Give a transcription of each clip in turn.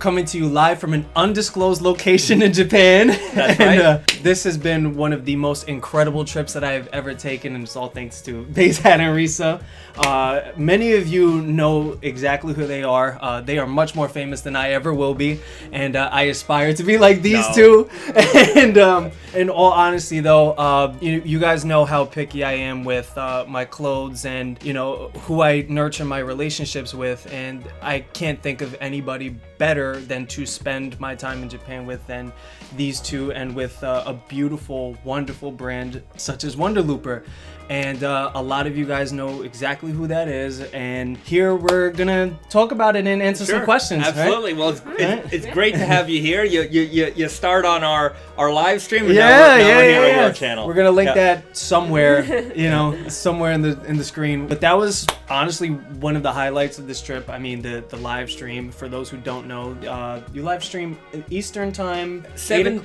coming to you live from an undisclosed location in Japan. That's And this has been one of the most incredible trips that I've ever taken, and it's all thanks to Bahzad and Risa. Many of you know exactly who they are. They are much more famous than I ever will be, and I aspire to be like these two. And in all honesty, though, you guys know how picky I am with my clothes and, you know, who I nurture my relationships with, and I can't think of anybody better than to spend my time in Japan with than these two, and with a beautiful, wonderful brand such as Wonderlooper. And a lot of you guys know exactly who that is, and here we're gonna talk about it and answer some questions. Absolutely. Right? Well, it's great to have you here. You start on our live stream, and now we're here on yeah. your channel. We're gonna link that somewhere, you know, somewhere in the screen. But that was honestly one of the highlights of this trip. I mean, the live stream. For those who don't know, you live stream Eastern time, 7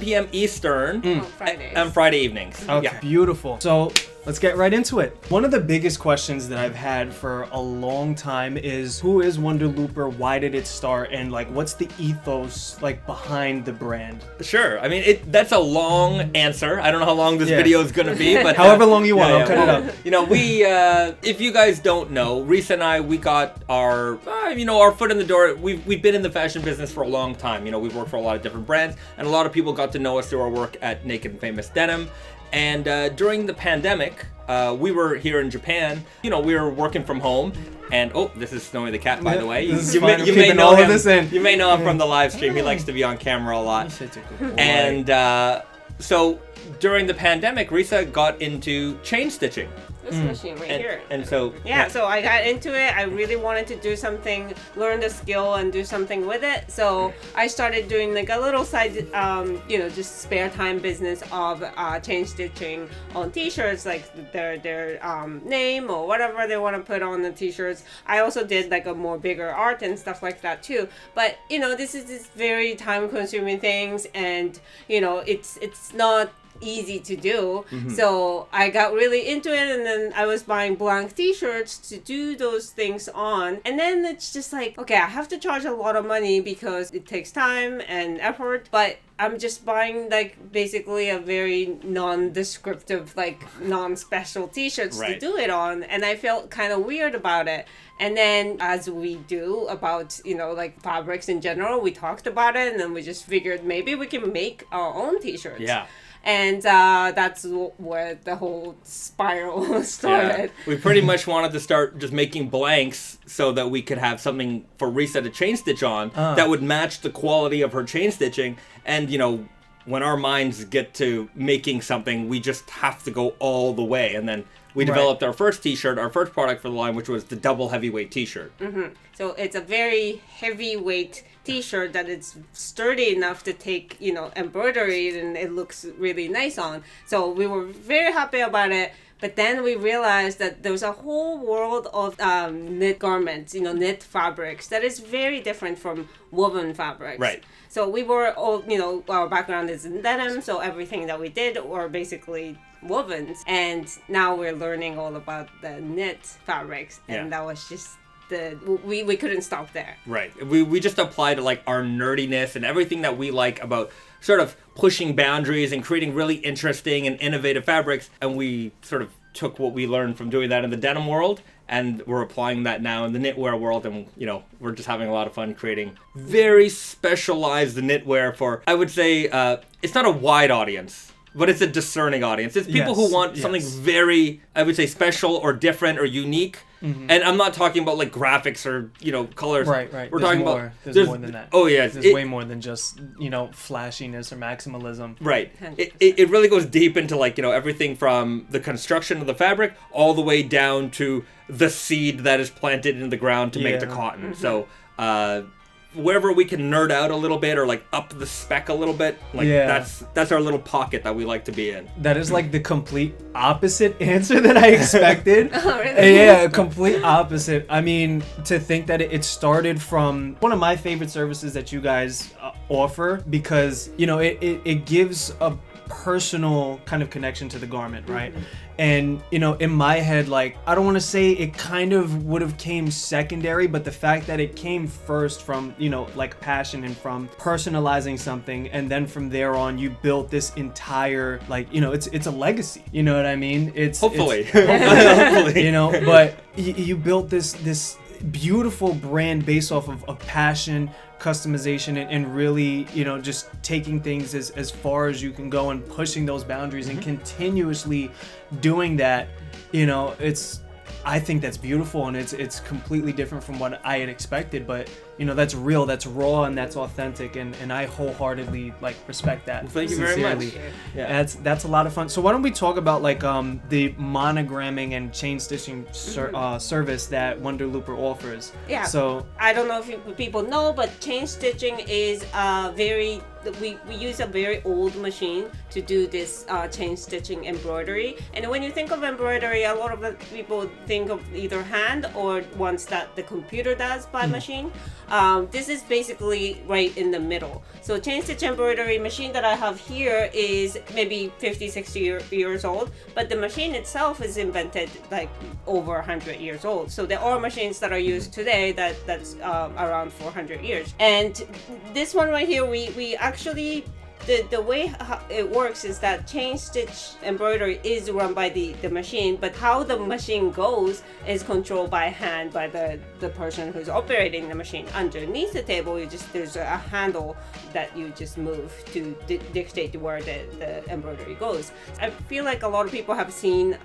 p.m. Eastern on Friday evenings. Okay, Yeah. beautiful. So let's get right into it. One of the biggest questions that I've had for a long time is, who is Wonderlooper? Why did it start? And like, what's the ethos like behind the brand? Sure. I mean, that's a long answer. I don't know how long this video is going to be, but however long you want, I'll cut it up. You know, we, if you guys don't know, Risa and I, we got our, our foot in the door. We've been in the fashion business for a long time. You know, we've worked for a lot of different brands, and a lot of people got to know us through our work at Naked and Famous Denim. And during the pandemic, we were here in Japan. You know, we were working from home. And this is Snowy the cat, by the way. You may know him. You may know him from the live stream. He likes to be on camera a lot. And so during the pandemic, Risa got into chain stitching. This machine right here. And so so I got into it. I really wanted to do something, learn the skill and do something with it. So I started doing like a little side, just spare time business of chain stitching on t-shirts, like their name or whatever they want to put on the t-shirts. I also did like a more bigger art and stuff like that too. But this is this very time consuming things, and it's not easy to do. So I got really into it, and then I was buying blank t-shirts to do those things on, and then it's just like, okay, I have to charge a lot of money because it takes time and effort, but I'm just buying like basically a very non-descriptive, like non-special t-shirts to do it on, and I felt kind of weird about it. And then, as we do about, like fabrics in general, we talked about it, and then we just figured maybe we can make our own t-shirts. Yeah. And that's where the whole spiral started. Yeah. We pretty much wanted to start just making blanks so that we could have something for Risa to chain stitch on that would match the quality of her chain stitching. And, when our minds get to making something, we just have to go all the way. And then we developed our first t-shirt, our first product for the line, which was the double heavyweight t-shirt. So it's a very heavyweight t-shirt that it's sturdy enough to take, embroidery, and it looks really nice on. So we were very happy about it. But then we realized that there was a whole world of knit garments, knit fabrics that is very different from woven fabrics. Right. So we were all, our background is in denim, so everything that we did were basically wovens. And now we're learning all about the knit fabrics, and that was just we couldn't stop there. Right. We just applied like our nerdiness and everything that we like about sort of pushing boundaries and creating really interesting and innovative fabrics, and we sort of took what we learned from doing that in the denim world, and we're applying that now in the knitwear world, and we're just having a lot of fun creating very specialized knitwear for, I would say, it's not a wide audience, but it's a discerning audience. It's people who want something very, I would say, special or different or unique. And I'm not talking about like graphics or colors. Right. We're talking about there's more than that. Oh yeah, there's way more than just flashiness or maximalism. Right. It really goes deep into like everything from the construction of the fabric all the way down to the seed that is planted in the ground to make the cotton. So wherever we can nerd out a little bit or like up the spec a little bit, like that's our little pocket that we like to be in. That is like the complete opposite answer that I expected. Oh, really? Yeah, complete opposite. I mean, to think that it started from one of my favorite services that you guys offer, because it gives personal kind of connection to the garment, right? And you know, in my head, like, I don't want to say it kind of would have came secondary, but the fact that it came first from, you know, like passion and from personalizing something, and then from there on you built this entire, like, you know, it's a legacy, you know what I mean? Hopefully. Hopefully. You know, but you built this beautiful brand based off of passion, customization, and really, you know, just taking things as far as you can go and pushing those boundaries and continuously doing that. You know, I think that's beautiful, and it's completely different from what I had expected, but you know, that's real, that's raw, and that's authentic, and I wholeheartedly like respect that. Thank you very much. Yeah, that's a lot of fun. So why don't we talk about like the monogramming and chain stitching service that Wonder Looper offers? Yeah. So I don't know if people know, but chain stitching is we use a very old machine to do this chain stitching embroidery. And when you think of embroidery, a lot of the people think of either hand or ones that the computer does by machine. This is basically right in the middle. So chain stitch embroidery machine that I have here is maybe 50, 60 years old, but the machine itself is invented like over 100 years old. So there are machines that are used today that's around 400 years. And this one right here, we actually, the way it works is that chain stitch embroidery is run by the machine, but how the machine goes is controlled by hand by the person who's operating the machine. Underneath the table, there's a handle that you just move to dictate where the embroidery goes. I feel like a lot of people have seen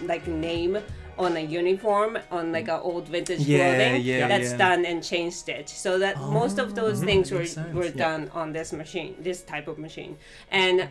like name on a uniform, on like an old vintage clothing that's done in chain stitch. So that most of those things were done on this machine, this type of machine. And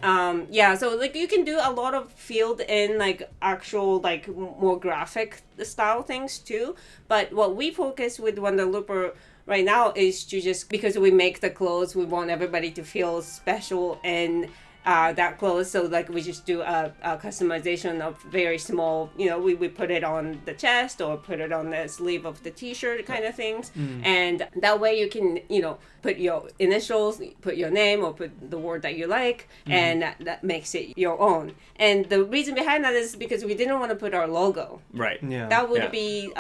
so like you can do a lot of field in like actual like more graphic style things too. But what we focus with Wonder Looper right now is to just, because we make the clothes, we want everybody to feel special in that clothes. So like we just do a customization of very small, you know, we put it on the chest or put it on the sleeve of the t-shirt kind of things. And that way you can, you know, put your initials, put your name, or put the word that you like, and that makes it your own. And the reason behind that is because we didn't want to put our logo. Right. Yeah. That would be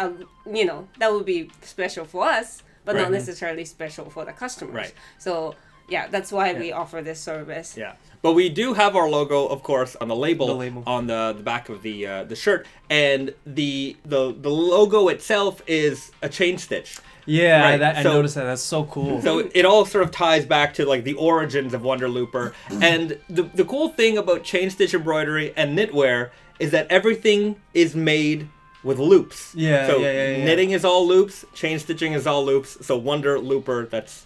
you know, that would be special for us, but not necessarily special for the customers. Right. So yeah, that's why we offer this service. Yeah, but we do have our logo, of course, on the label. On the back of the shirt, and the logo itself is a chain stitch. Yeah, right. I noticed that. That's so cool. So it all sort of ties back to like the origins of Wonder Looper. And the cool thing about chain stitch embroidery and knitwear is that everything is made with loops. So knitting is all loops, chain stitching is all loops. So Wonder Looper, that's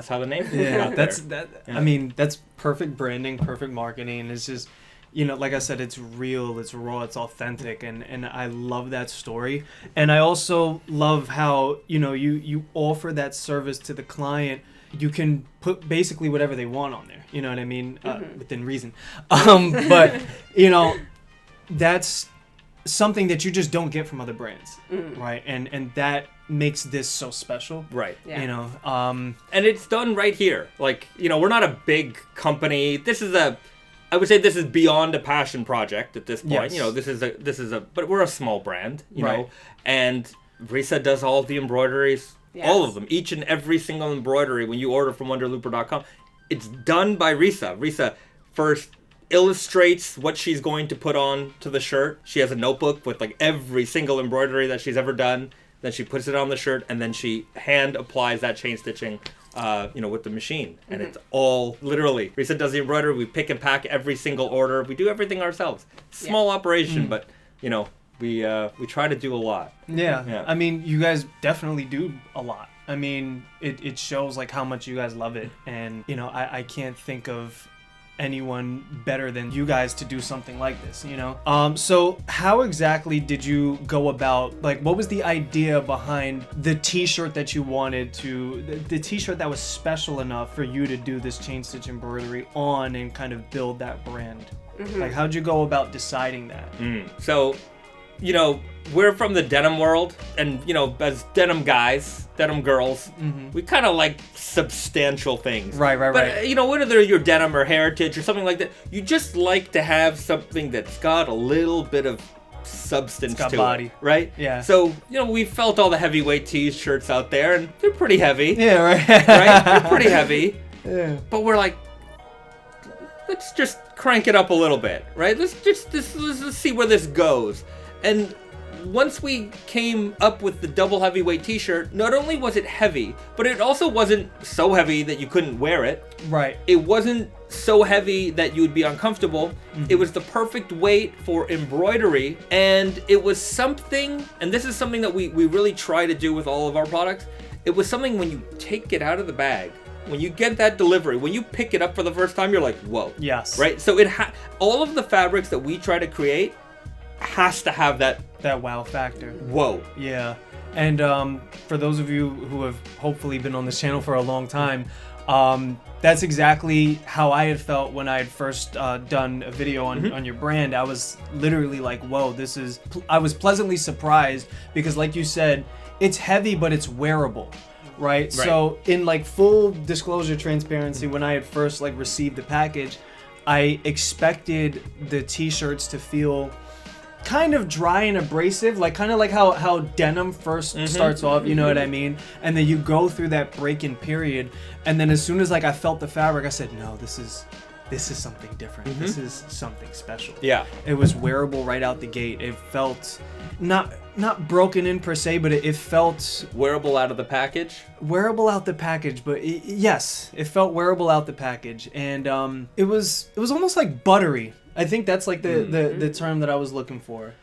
how the name is. I mean, that's perfect branding, perfect marketing. It's just, you know, like I said, it's real, it's raw, it's authentic, and I love that story. And I also love how, you know, you offer that service to the client. You can put basically whatever they want on there, you know what I mean, within reason. But, you know, that's something that you just don't get from other brands, right? And that makes this so special, right? You know, and it's done right here. Like, you know, we're not a big company. I would say this is beyond a passion project at this point. Yes. You know, this is a but we're a small brand, you know, and Risa does all the embroideries, all of them, each and every single embroidery. When you order from wonderlooper.com, it's done by Risa. Risa first illustrates what she's going to put on to the shirt. She has a notebook with like every single embroidery that she's ever done. Then she puts it on the shirt, and then she hand applies that chain stitching, you know, with the machine. And it's all literally. Risa does the embroidery. We pick and pack every single order. We do everything ourselves. Small operation, but you know, we try to do a lot. Yeah. I mean, you guys definitely do a lot. I mean, it shows like how much you guys love it, and you know, I can't think of anyone better than you guys to do something like this, you know? So how exactly did you go about, like, what was the idea behind the t-shirt that you wanted to, the t-shirt that was special enough for you to do this chain stitch embroidery on and kind of build that brand? Like, how'd you go about deciding that? So, you know, we're from the denim world, and as denim guys, denim girls, we kind of like substantial things. Right. But whether you're denim or heritage or something like that, you just like to have something that's got a little bit of substance to body. It, right? Yeah. So we felt all the heavyweight t-shirts out there, and they're pretty heavy. Yeah, right. Right? They're pretty heavy. Yeah. But we're like, let's just crank it up a little bit, right? Let's see where this goes. And once we came up with the double heavyweight t-shirt, not only was it heavy, but it also wasn't so heavy that you couldn't wear it. Right. It wasn't so heavy that you would be uncomfortable. It was the perfect weight for embroidery, and it was something, and this is something that we really try to do with all of our products. It was something when you take it out of the bag, when you get that delivery, when you pick it up for the first time, you're like, whoa. Yes. Right? So all of the fabrics that we try to create has to have that wow factor. Whoa. Yeah. And for those of you who have hopefully been on this channel for a long time, that's exactly how I had felt when I had first done a video on your brand. I was literally like, whoa, I was pleasantly surprised because, like you said, it's heavy, but it's wearable. Right? So in like full disclosure transparency, when I had first like received the package, I expected the t-shirts to feel kind of dry and abrasive, like kind of like how denim first starts off, you know what I mean? And then you go through that break-in period, and then as soon as like I felt the fabric, I said, no, this is something different. This is something special. Yeah. It was wearable right out the gate. It felt not broken in per se, but it felt wearable out of the package. Wearable out the package, but yes, it felt wearable out the package, and it was almost like buttery. I think that's like the term that I was looking for.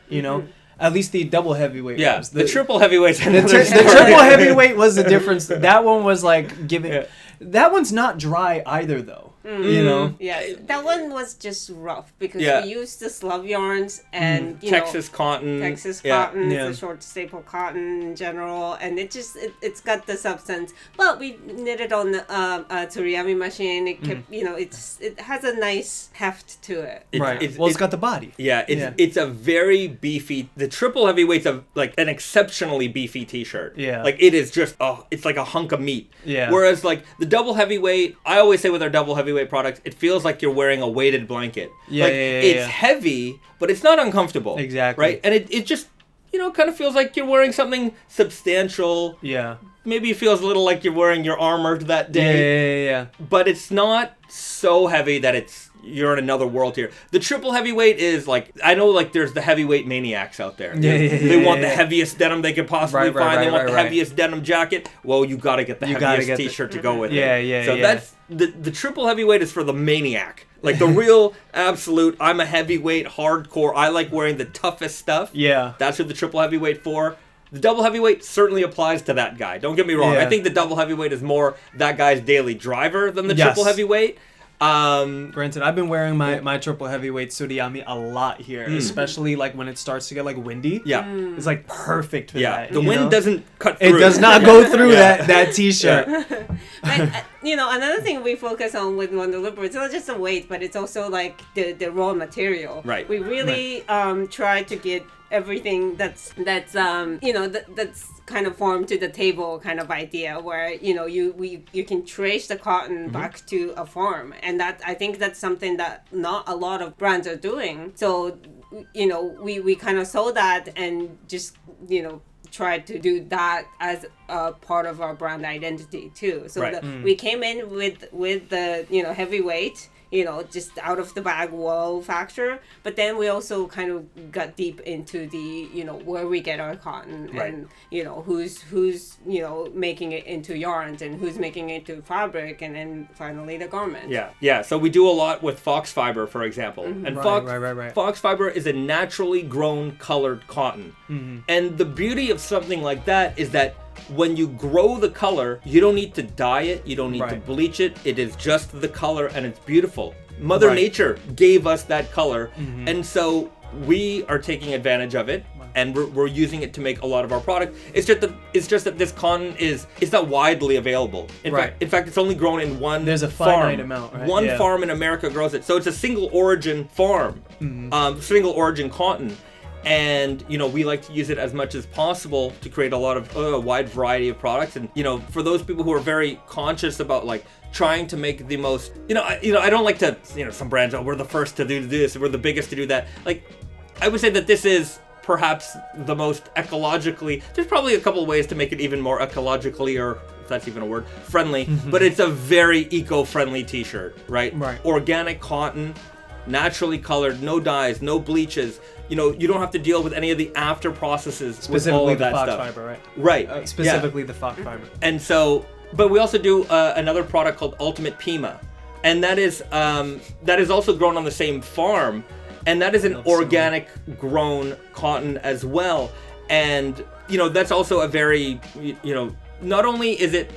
At least the double heavyweight. Yeah, was. the triple heavyweight's the triple heavyweight was the difference. That one was like giving. Yeah. That one's not dry either, though. Yeah, that one was just rough because we used the slub yarns and Texas cotton. Cotton is a short staple cotton in general, and it's got the substance. But we knitted on the teriyami machine. It kept it has a nice heft to it. It's got the body. Yeah, it's a very beefy. The triple heavyweight's like an exceptionally beefy t-shirt. Yeah, like it is just it's like a hunk of meat. Yeah. Whereas like the double heavyweight, I always say with our double heavyweight products, it feels like you're wearing a weighted blanket. It's heavy, but it's not uncomfortable. Exactly. Right? And it just, kind of feels like you're wearing something substantial. Yeah. Maybe it feels a little like you're wearing your armor that day. Yeah. But it's not so heavy that you're in another world here. The triple heavyweight is like, I know like there's the heavyweight maniacs out there. They want the heaviest denim they could possibly find. They want the heaviest denim jacket. Well, you got to get the heaviest t-shirt to go with it. So that's the triple heavyweight is for the maniac. Like the real absolute, I'm a heavyweight, hardcore, I like wearing the toughest stuff. Yeah. That's what the triple heavyweight for. The double heavyweight certainly applies to that guy. Don't get me wrong. I think the double heavyweight is more that guy's daily driver than the triple heavyweight. Granted, I've been wearing my triple heavyweight suriyami a lot here, especially like when it starts to get like windy. Yeah, it's like perfect for that. The wind doesn't cut through. It does not go through that t-shirt. But another thing we focus on with Wonderlooper, it's not just the weight, but it's also like the raw material. Right. We really try to get everything that's kind of formed to the table kind of idea where you can trace the cotton back to a farm, and that I think that's something that not a lot of brands are doing. So we kind of saw that and just try to do that as a part of our brand identity too. So we came in with the heavyweight, just out of the bag wow factor, but then we also kind of got deep into the where we get our cotton and who's making it into yarns and who's making it into fabric, and then finally the garment. So we do a lot with fox fiber, for example, and fox fiber is a naturally grown colored cotton, and the beauty of something like that is that when you grow the color, you don't need to dye it, you don't need to bleach it. It is just the color, and it's beautiful. Mother Nature gave us that color, and so we are taking advantage of it, and we're using it to make a lot of our product. It's just that this cotton is not widely available. In fact, it's only grown in one. There's a finite amount. Right? One farm in America grows it, so it's a single origin farm, single origin cotton. And, you know, we like to use it as much as possible to create a lot of a wide variety of products. And, you know, for those people who are very conscious about like trying to make the most, I don't like to, some brands, we're the first to do this, we're the biggest to do that. Like, I would say that this is perhaps the most ecologically, there's probably a couple of ways to make it even more ecologically, or if that's even a word, friendly, but it's a very eco-friendly t-shirt, right? Right. Organic cotton, naturally colored, no dyes, no bleaches. You know, you don't have to deal with any of the after processes with all Specifically of the that fox stuff. fiber, right? Right. Specifically the fox fiber. And so, but we also do another product called Ultimate Pima, and that is also grown on the same farm, and that is an organic grown cotton as well. And that's also a very not only is it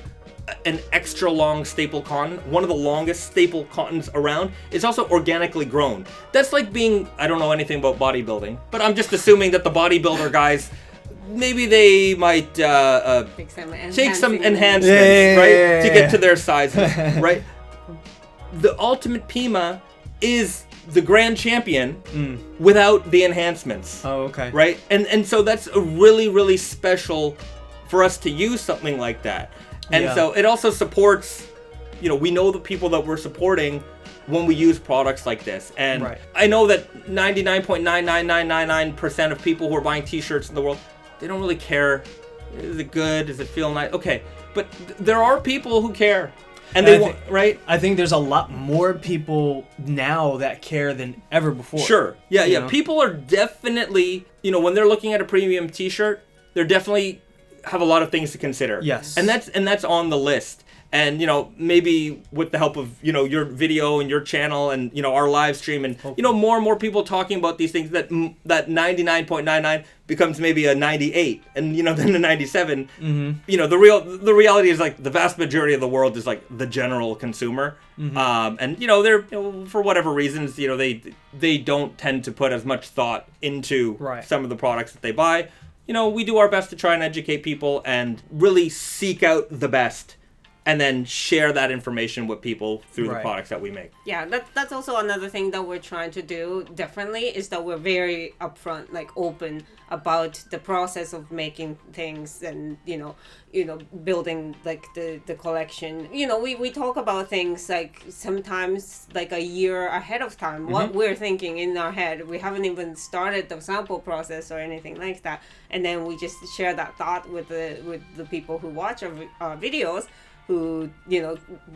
an extra long staple cotton, one of the longest staple cottons around, it's also organically grown. That's like being, I don't know anything about bodybuilding, but I'm just assuming that the bodybuilder guys, maybe they might take some enhancements, right, to get to their sizes, right? The Ultimate Pima is the grand champion without the enhancements. Oh, okay. Right? And so that's a really, really special for us to use something like that. And so it also supports, we know the people that we're supporting when we use products like this. And I know that 99.99999% of people who are buying t-shirts in the world, they don't really care. Is it good? Does it feel nice? Okay. But there are people who care. And they want, right? I think there's a lot more people now that care than ever before. Sure. Yeah. People are definitely, when they're looking at a premium t-shirt, they're definitely have a lot of things to consider. Yes. And that's on the list. And, maybe with the help of, your video and your channel and, our live stream and, more and more people talking about these things, that 99.99 becomes maybe a 98 and, then a 97. Mm-hmm. The reality is like the vast majority of the world is like the general consumer. Mm-hmm. And, they're, for whatever reasons, they don't tend to put as much thought into some of the products that they buy. We do our best to try and educate people and really seek out the best and then share that information with people through the products that we make. Yeah, that's also another thing that we're trying to do differently, is that we're very upfront, like open about the process of making things and, building like the collection. We talk about things like sometimes like a year ahead of time, what we're thinking in our head. We haven't even started the sample process or anything like that. And then we just share that thought with the people who watch our videos, who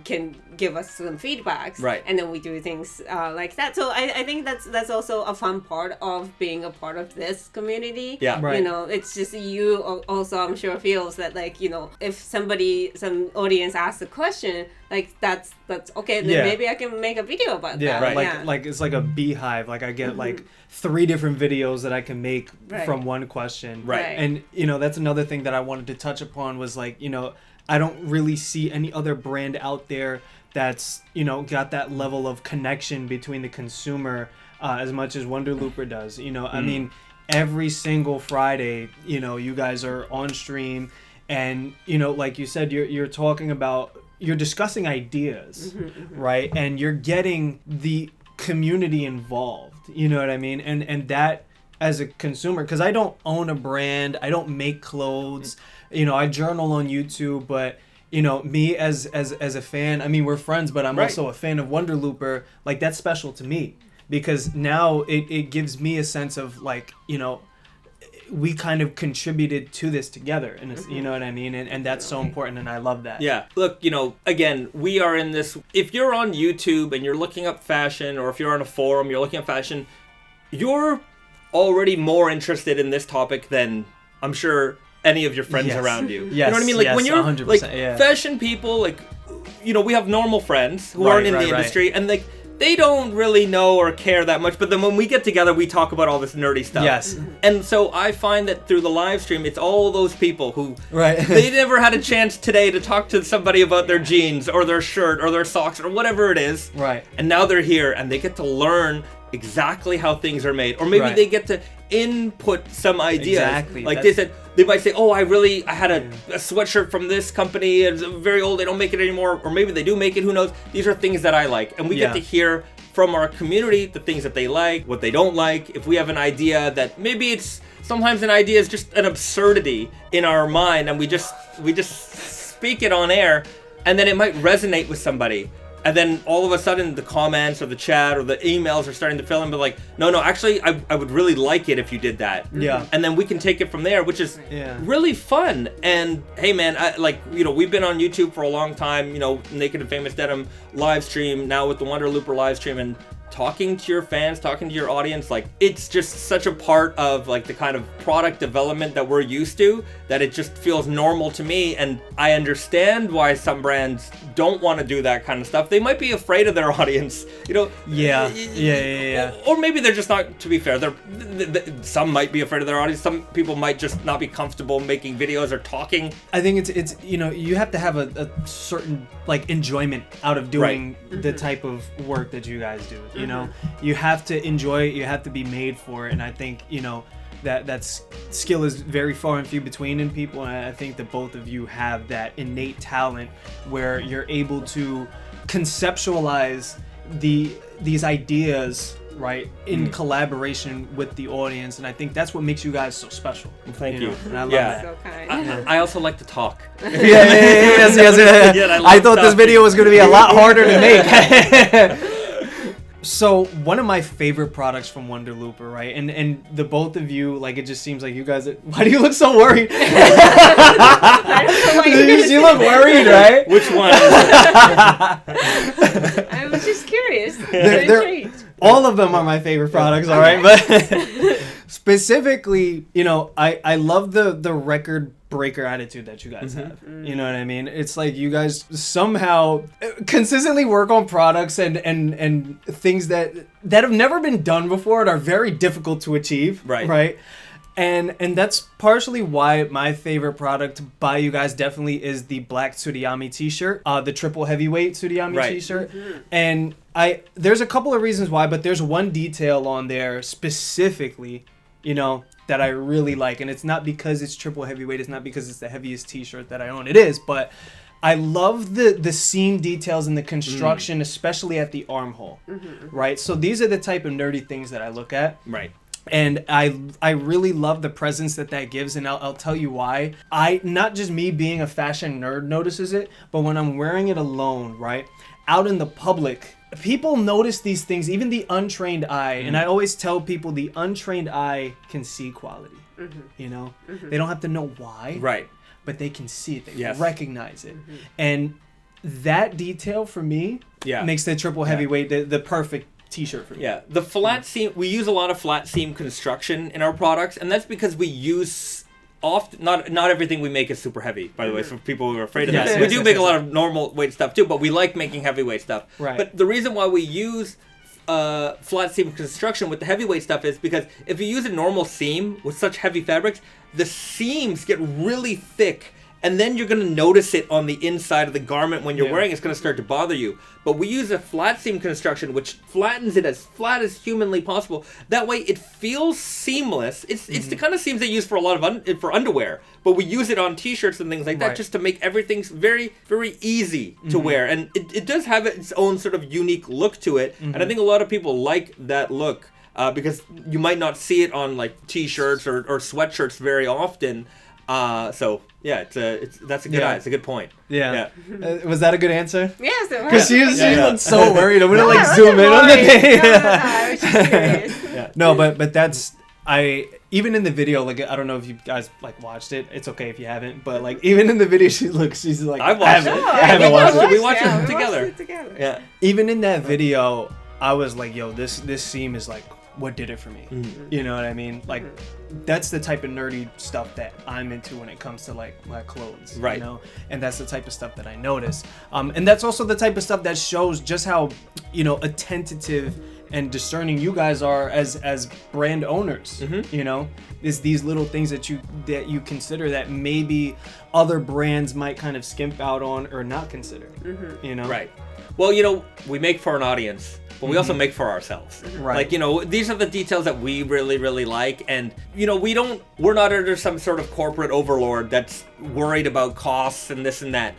can give us some feedbacks, right? And then we do things like that. So I think that's also a fun part of being a part of this community. Yeah, right. It's just you also, I'm sure, feels that like if some audience asks a question, like that's okay. Then maybe I can make a video about that. Right. Like it's like a beehive. Like I get like 3 different videos that I can make from one question. Right. And that's another thing that I wanted to touch upon was like I don't really see any other brand out there that's, got that level of connection between the consumer as much as Wonderlooper does. I mean, every single Friday, you guys are on stream and, like you said, you're talking about, you're discussing ideas, right? And you're getting the community involved, you know what I mean? And that as a consumer, because I don't own a brand, I don't make clothes, I journal on YouTube, but me as a fan, I mean, we're friends, but I'm also a fan of Wonderlooper. Like that's special to me because now it gives me a sense of like, we kind of contributed to this together, and it's, you know what I mean, and that's so important, and I love that. Yeah, look, again, we are in this. If you're on YouTube and you're looking up fashion, or if you're on a forum, you're looking up fashion, you're already more interested in this topic than I'm sure any of your friends around you. Yes. You know what I mean? Like when you're 100%, like fashion people, like we have normal friends who aren't in the industry, and like they don't really know or care that much. But then when we get together, we talk about all this nerdy stuff. Yes. And so I find that through the live stream, it's all those people who they never had a chance today to talk to somebody about their jeans or their shirt or their socks or whatever it is. Right. And now they're here and they get to learn exactly how things are made, or maybe they get to input some ideas. Exactly. Like they might say, oh, I had a sweatshirt from this company, it's very old, they don't make it anymore, or maybe they do make it, who knows. These are things that I like, and we get to hear from our community the things that they like, what they don't like. If we have an idea that maybe it's sometimes an idea is just an absurdity in our mind, and we just speak it on air, and then it might resonate with somebody. And then all of a sudden the comments or the chat or the emails are starting to fill in, but like, no, actually, I would really like it if you did that. Yeah. And then we can take it from there, which is really fun. And hey, man, we've been on YouTube for a long time, Naked and Famous Denim live stream, now with the Wonder Looper live stream, and talking to your fans, talking to your audience, like, it's just such a part of like the kind of product development that we're used to that it just feels normal to me. And I understand why some brands don't want to do that kind of stuff. They might be afraid of their audience, Yeah. Or maybe they're just not, to be fair, some might be afraid of their audience. Some people might just not be comfortable making videos or talking. I think it's you have to have a certain like enjoyment out of doing the type of work that you guys do. You have to enjoy it, you have to be made for it, and I think that skill is very far and few between in people, and I think that both of you have that innate talent where you're able to conceptualize these ideas right in collaboration with the audience, and I think that's what makes you guys so special. Thank you. And I love that. So kind. I also like to talk. Yes. I thought this video was going to be a lot harder to make. So one of my favorite products from Wonder Looper, right? And the both of you, like, it just seems like you guys. Why do you look so worried? You look worried, right? Which one? I was just curious. They're all of them are my favorite products, all right? But specifically, I love the record breaker attitude that you guys have. You know what I mean? It's like you guys somehow consistently work on products and things that have never been done before and are very difficult to achieve. Right. And that's partially why my favorite product by you guys definitely is the black Tsuriyami t-shirt, the triple heavyweight Tsuriyami t-shirt. And there's a couple of reasons why, but there's one detail on there specifically, that I really like. And it's not because it's triple heavyweight, it's not because it's the heaviest t-shirt that I own. It is, but I love the seam details and the construction, especially at the armhole. Right? So these are the type of nerdy things that I look at. Right. And I really love the presence that gives, and I'll tell you why. Not just me being a fashion nerd notices it, but when I'm wearing it alone, right, out in the public, people notice these things, even the untrained eye. And I always tell people the untrained eye can see quality. They don't have to know why, right, but they can see it, they recognize it. And that detail for me makes the triple heavyweight the perfect t-shirt for me. Yeah, the flat seam, we use a lot of flat seam construction in our products, and that's because we use not everything we make is super heavy, by the way, so people who are afraid of that. We do make a lot of normal weight stuff too, but we like making heavyweight stuff. Right. But the reason why we use flat seam construction with the heavyweight stuff is because if you use a normal seam with such heavy fabrics, the seams get really thick, and then you're going to notice it on the inside of the garment when you're wearing it. It's going to start to bother you. But we use a flat seam construction, which flattens it as flat as humanly possible. That way, it feels seamless. It's the kind of seams they use for a lot of for underwear, but we use it on t-shirts and things like that just to make everything very, very easy to wear. And it does have its own sort of unique look to it, and I think a lot of people like that look because you might not see it on like t-shirts or sweatshirts very often. So yeah, that's a good eye. It's a good point. Yeah. Was that a good answer? Yes, it was. Because she was so worried. I'm gonna zoom in on the thing. I was just curious. No, but that's even in the video, like, I don't know if you guys like watched it. It's okay if you haven't, but like even in the video, she's like, I haven't watched it. We watched it together. Yeah. Even in that video, I was like, yo, this seam is like what did it for me. You know what I mean? Like that's the type of nerdy stuff that I'm into when it comes to like my clothes, right? You know, and that's the type of stuff that I notice. And that's also the type of stuff that shows just how, you know, attentive and discerning you guys are as brand owners. You know, is these little things that you consider that maybe other brands might kind of skimp out on or not consider. You know, right? Well, you know, we make for an audience, but we also make for ourselves. Right. Like, you know, these are the details that we really, really like. And, you know, we're not under some sort of corporate overlord that's worried about costs and this and that.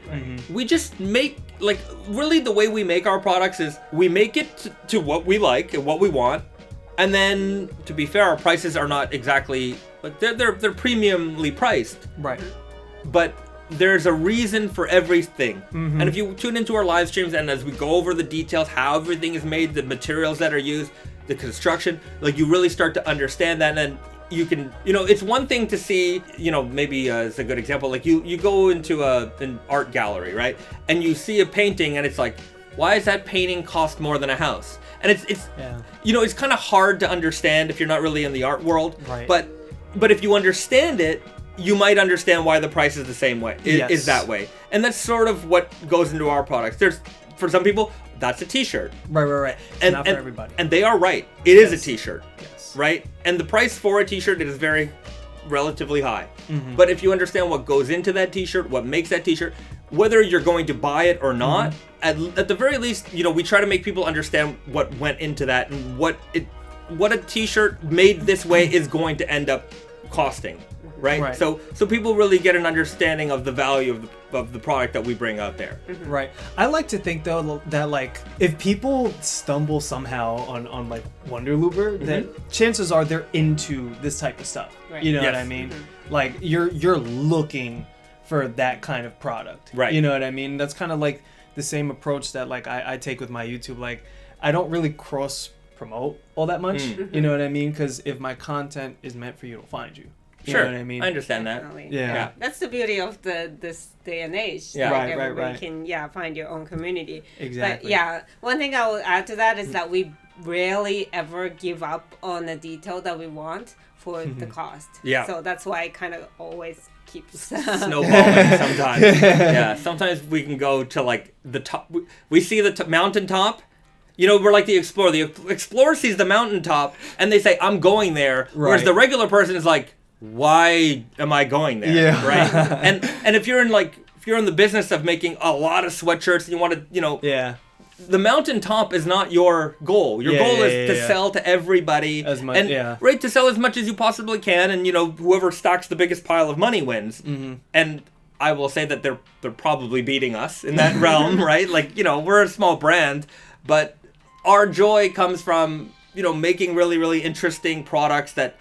We just make like really the way we make our products is we make it to what we like and what we want, and then to be fair, our prices are not exactly like they're premiumly priced, Right. but there's a reason for everything. And if you tune into our live streams and as we go over the details, how everything is made, the materials that are used, the construction, like you really start to understand that. And then you can, it's one thing to see, maybe as a good example, like you go into an art gallery, right? And you see a painting and it's like, why does that painting cost more than a house? And it's it's kind of hard to understand if you're not really in the art world. Right. But if you understand it, you might understand why the price is the same way, is that way. And that's sort of what goes into our products. For some people, that's a t-shirt. Right. It's not for everybody. And they are right. It is a t-shirt, Yes. right? And the price for a t-shirt is very relatively high. But if you understand what goes into that t-shirt, what makes that t-shirt, whether you're going to buy it or not, at the very least, we try to make people understand what went into that and what a t-shirt made this way is going to end up costing. Right? So people really get an understanding of the value of the product that we bring out there. Right. I like to think though that like if people stumble somehow on like Wonder Looper, then chances are they're into this type of stuff. Right. You know what Yes. I mean? Like you're looking for that kind of product. Right. You know what I mean? That's kind of like the same approach that like I take with my YouTube. Like I don't really cross promote all that much. You know what I mean? Because if my content is meant for you, it'll find you. You Sure, know what I mean? I understand that. Definitely. Yeah. That's the beauty of this day and age. Yeah. Like Right, everybody can find your own community. Exactly. But one thing I will add to that is that we rarely ever give up on the detail that we want for the cost. Yeah. So that's why it kind of always keeps Snowballing sometimes. Yeah, sometimes we can go to like the top. We see the mountaintop. We're like the explorer. The explorer sees the mountaintop and they say, "I'm going there," whereas Right. the regular person is like, "Why am I going there?" Yeah. Right. And if you're in the business of making a lot of sweatshirts and you want to, Yeah. the mountaintop is not your goal. Your goal is to sell to everybody As much, and right, to sell as much as you possibly can, and whoever stocks the biggest pile of money wins. And I will say that they're probably beating us in that realm, right? Like we're a small brand, but our joy comes from making really, really interesting products that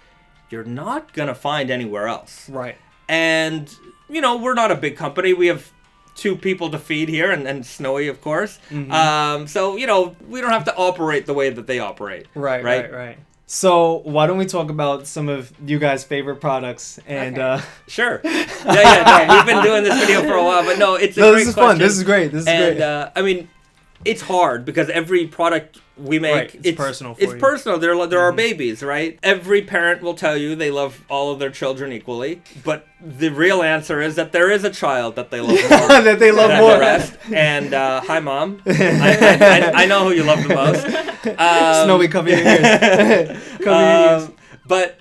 you're not gonna find anywhere else. Right. And we're not a big company. We have 2 people to feed here, and Snowy, of course. So we don't have to operate the way that they operate. Right. So why don't we talk about some of you guys' favorite products and Sure. Yeah. We've been doing this video for a while, but no, it's a great this is question. fun. This is great. And I mean, it's hard because every product we make, Right, it's personal for It's you. personal. They're our babies, right? Every parent will tell you they love all of their children equally, but the real answer is that there is a child that they love more that they love than more. the rest. And hi, Mom. I know who you love the most. Snowy, cover your ears. Cover your ears. But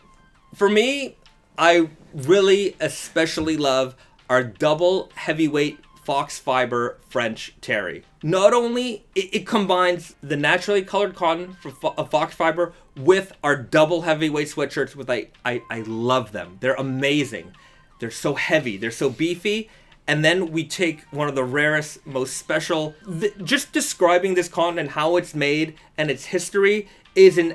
for me, I really especially love our double heavyweight fox fiber French terry. Not only it combines the naturally colored cotton of fox fiber with our double heavyweight sweatshirts. I love them. They're amazing. They're so heavy. They're so beefy. And then we take one of the rarest, most special. Just describing this cotton and how it's made and its history is an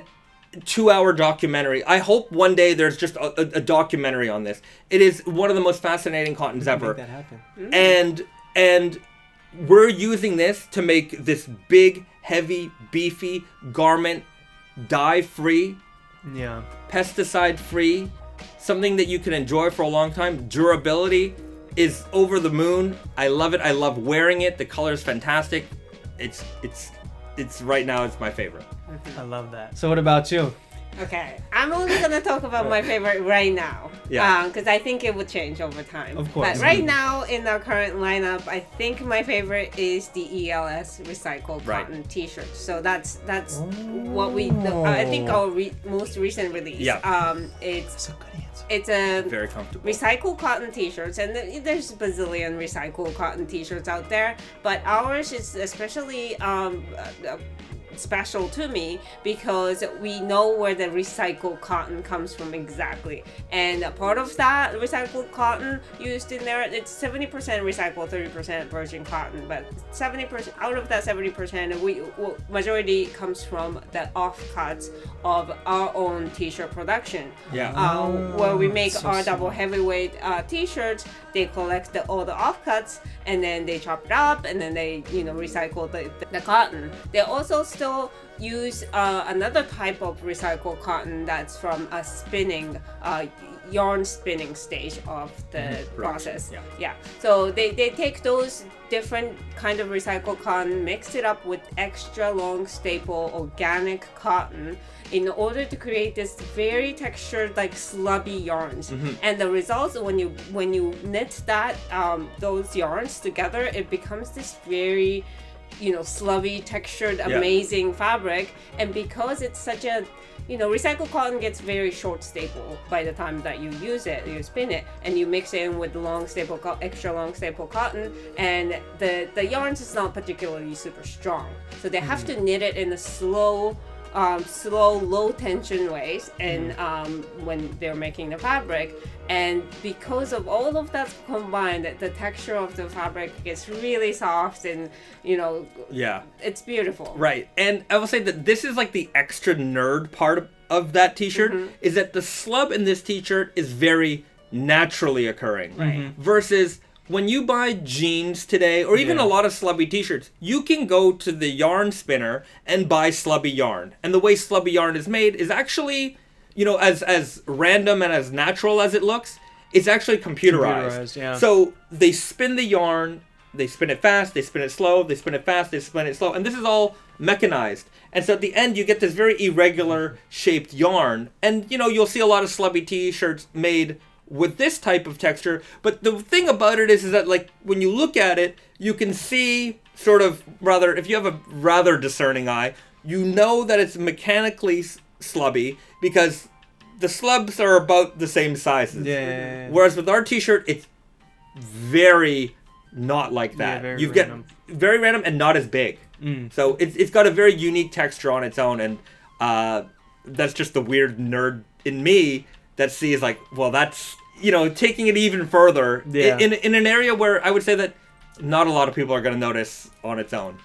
2-hour documentary. I hope one day there's just a documentary on this. It is one of the most fascinating cottons ever. Make that happen. And we're using this to make this big, heavy, beefy garment dye-free, Yeah. pesticide-free, something that you can enjoy for a long time. Durability is over the moon. I love it. I love wearing it. The color is fantastic. It's right now it's my favorite. I love that. So what about you? Okay, I'm only gonna talk about my favorite right now. Yeah. Because I think it will change over time. Of course. But right now in our current lineup, I think my favorite is the ELS recycled Right. cotton T-shirt. So that's what we. I think our most recent release. Yeah. That's a good answer. It's a Very comfortable. recycled cotton T-shirts, and there's a bazillion recycled cotton T-shirts out there. But ours is especially special to me because we know where the recycled cotton comes from exactly. And a part of that recycled cotton used in there, it's 70% recycled, 30% virgin cotton. But 70% out of that 70%, majority comes from the offcuts of our own t-shirt production. Where we make our double heavyweight t-shirts, they collect all the offcuts and then they chop it up and then they recycle the cotton. They also still use another type of recycled cotton that's from a spinning yarn spinning stage of the process. So they take those different kind of recycled cotton, mix it up with extra long staple organic cotton in order to create this very textured like slubby yarns. And the results when you knit that those yarns together, it becomes this very slubby textured amazing fabric. And because it's such a recycled cotton gets very short staple by the time that you use it, you spin it, and you mix it in with extra long staple cotton, and the yarns is not particularly super strong. So they have to knit it in a slow, low tension ways, and when they're making the fabric. And because of all of that combined, the texture of the fabric gets really soft and it's beautiful. Right. And I will say that this is like the extra nerd part of that t-shirt, is that the slub in this t-shirt is very naturally occurring. Right. Versus when you buy jeans today, or even a lot of slubby t-shirts, you can go to the yarn spinner and buy slubby yarn. And the way slubby yarn is made is actually, as random and as natural as it looks, it's actually computerized. So they spin the yarn, they spin it fast, they spin it slow, they spin it fast, they spin it slow, and this is all mechanized. And so at the end, you get this very irregular shaped yarn. And, you'll see a lot of slubby t-shirts made with this type of texture. But the thing about it is that, like, when you look at it, you can see if you have a rather discerning eye, you know that it's mechanically slubby because the slubs are about the same sizes. Whereas with our t-shirt, it's very not like that. You get very random and not as big. So it's got a very unique texture on its own, and that's just the weird nerd in me that sees like, well, that's taking it even further in an area where I would say that not a lot of people are going to notice on its own.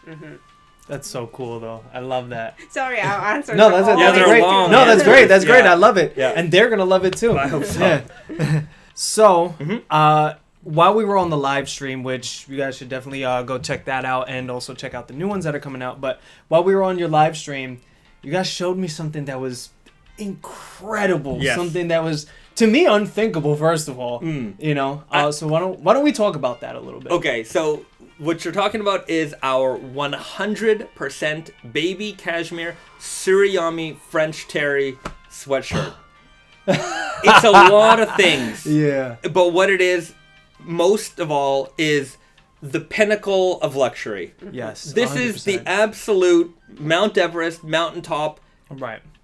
That's so cool, though. I love that. Sorry, I'll answer. No, that's great. Long, no, that's great. That's great. I love it. Yeah. And they're gonna love it too. I hope so. So, while we were on the live stream, which you guys should definitely go check that out, and also check out the new ones that are coming out. But while we were on your live stream, you guys showed me something that was incredible. Yes. Something that was, to me, unthinkable. First of all, so why don't we talk about that a little bit? Okay, so what you're talking about is our 100% baby cashmere Suriyami French terry sweatshirt. It's a lot of things. Yeah. But what it is, most of all, is the pinnacle of luxury. Yes. This 100%. is the absolute Mount Everest mountaintop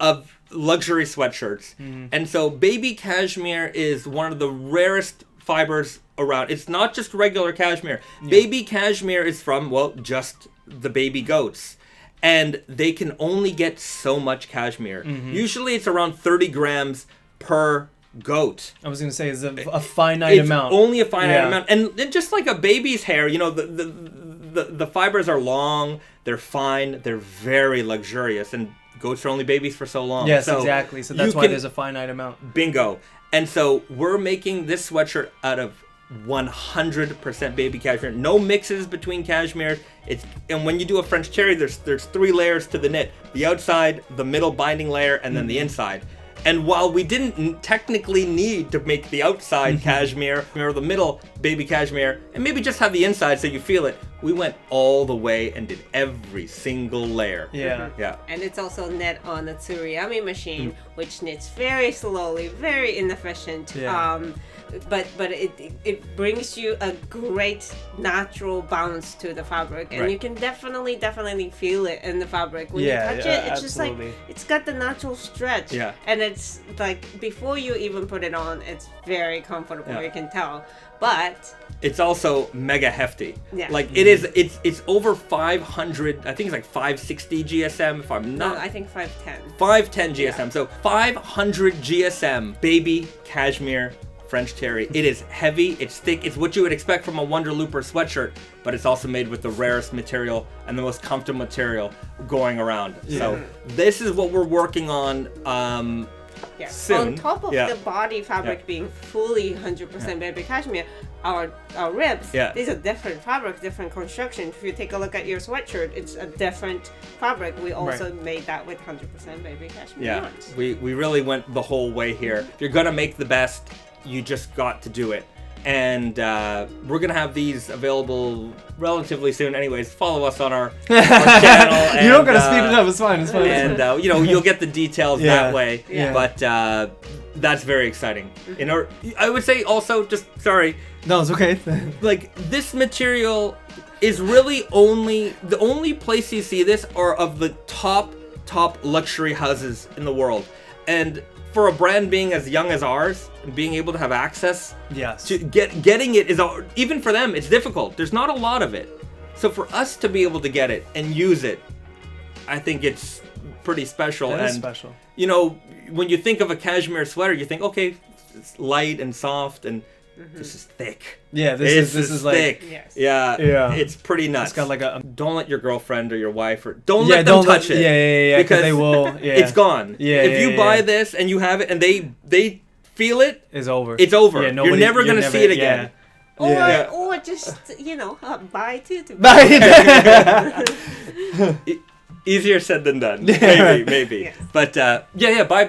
of luxury sweatshirts. And so baby cashmere is one of the rarest fibers around. It's not just regular cashmere. Baby cashmere is from, just the baby goats. And they can only get so much cashmere. Usually it's around 30 grams per goat. I was going to say, it's a finite amount. It's only a finite amount. And just like a baby's hair, the fibers are long, they're fine, they're very luxurious. And goats are only babies for so long. Yes, exactly. So that's why there's a finite amount. Bingo. And so we're making this sweatshirt out of 100% baby cashmere. No mixes between cashmere. And when you do a French terry, there's 3 layers to the knit: the outside, the middle binding layer, and then the inside. And while we didn't technically need to make the outside cashmere or the middle baby cashmere, and maybe just have the inside so you feel it, we went all the way and did every single layer. Yeah. And it's also knit on a Tsuriyami machine, which knits very slowly, very inefficient. But it brings you a great natural bounce to the fabric, and you can definitely feel it in the fabric when you touch it. It's just like it's got the natural stretch, and it's like before you even put it on, it's very comfortable. You can tell. But it's also mega hefty. Yeah. Like it's over 500. I think it's like 560 GSM. If I'm not, No, I think 510. 510 GSM. So 500 GSM baby cashmere French terry. It is heavy, it's thick, it's what you would expect from a Wonder Looper sweatshirt, but it's also made with the rarest material and the most comfortable material going around. So this is what we're working on Yes. soon. On top of the body fabric being fully 100% baby cashmere, our ribs, these are different fabric, different construction. If you take a look at your sweatshirt, it's a different fabric. We also made that with 100% baby cashmere yarns. We really went the whole way here. If you're gonna make the best, you just got to do it. And we're gonna have these available relatively soon. Anyways, follow us on our channel. And, you don't gotta speed it up. It's fine. It's fine. And you know, you'll get the details that way. Yeah. But that's very exciting. I would say also, just sorry. No, it's okay. Like this material is really the only place you see this are of the top luxury houses in the world, and for a brand being as young as ours, being able to have access to getting it is, even for them, it's difficult. There's not a lot of it. So for us to be able to get it and use it, I think it's pretty special. That and is special. You know, when you think of a cashmere sweater, you think, okay, it's light and soft, and this is thick. Yeah, this is like thick. Yes. Yeah, it's pretty nuts. It's got like a. Don't let your girlfriend or your wife or don't let them touch it. Yeah. Because they will. Yeah. It's gone. Yeah. If you buy this and you have it and they feel it, it's over. It's over. Yeah, you're never gonna see it again. Or just buy two to Easier said than done. Maybe. Yes. But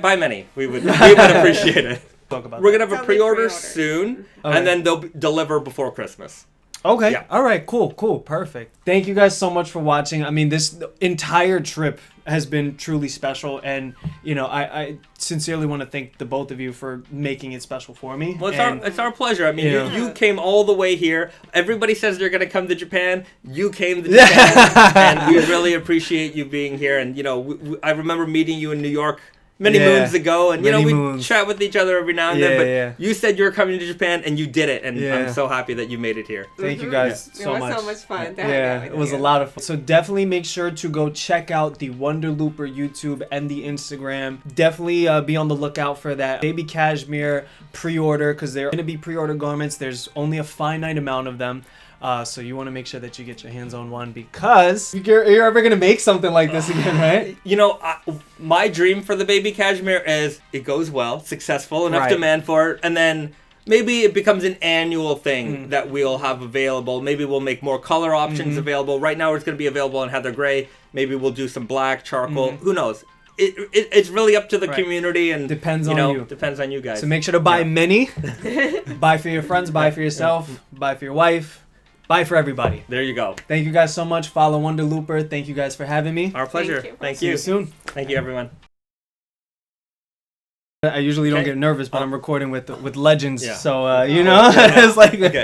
buy many. We would appreciate it. Talk about We're gonna have a Tell me pre-order pre-order. soon, Okay. and then they'll deliver before Christmas. Okay. Yeah. All right. Cool. Perfect. Thank you guys so much for watching. I mean, this entire trip has been truly special, and you know, I sincerely want to thank the both of you for making it special for me. Well, And- it's our pleasure. I mean, Yeah. you came all the way here. Everybody says they're going to come to Japan. You came to Japan, and we really appreciate you being here. And you know, I remember meeting you in New York many moons ago, and Many we moons. chat with each other every now and then. But Yeah. you said you were coming to Japan, and you did it, and Yeah. I'm so happy that you made it here. Thank you guys It so was much. so much fun to hang out Yeah, with it was you. a lot of fun. So definitely make sure to go check out the Wonder Looper YouTube and the Instagram. Definitely be on the lookout for that baby cashmere pre-order, because they're going to be pre-order garments. There's only a finite amount of them. So you want to make sure that you get your hands on one, because you're ever going to make something like this again, right? You know, my dream for the baby cashmere is it goes well, successful, enough Right. demand for it, and then maybe it becomes an annual thing that we'll have available. Maybe we'll make more color options available. Right now it's going to be available in heather gray. Maybe we'll do some black, charcoal. Who knows? It's really up to the community, and Depends on you. Depends on you guys. So make sure to buy many. Buy for your friends, buy for yourself, buy for your wife, buy for everybody. There you go. Thank you guys so much. Follow Wonder Looper. Thank you guys for having me. Our pleasure. you. Thank See you. you soon. Thank you, everyone. I usually don't Okay. get nervous, but I'm recording with legends, Yeah. so you know, it's like. Okay.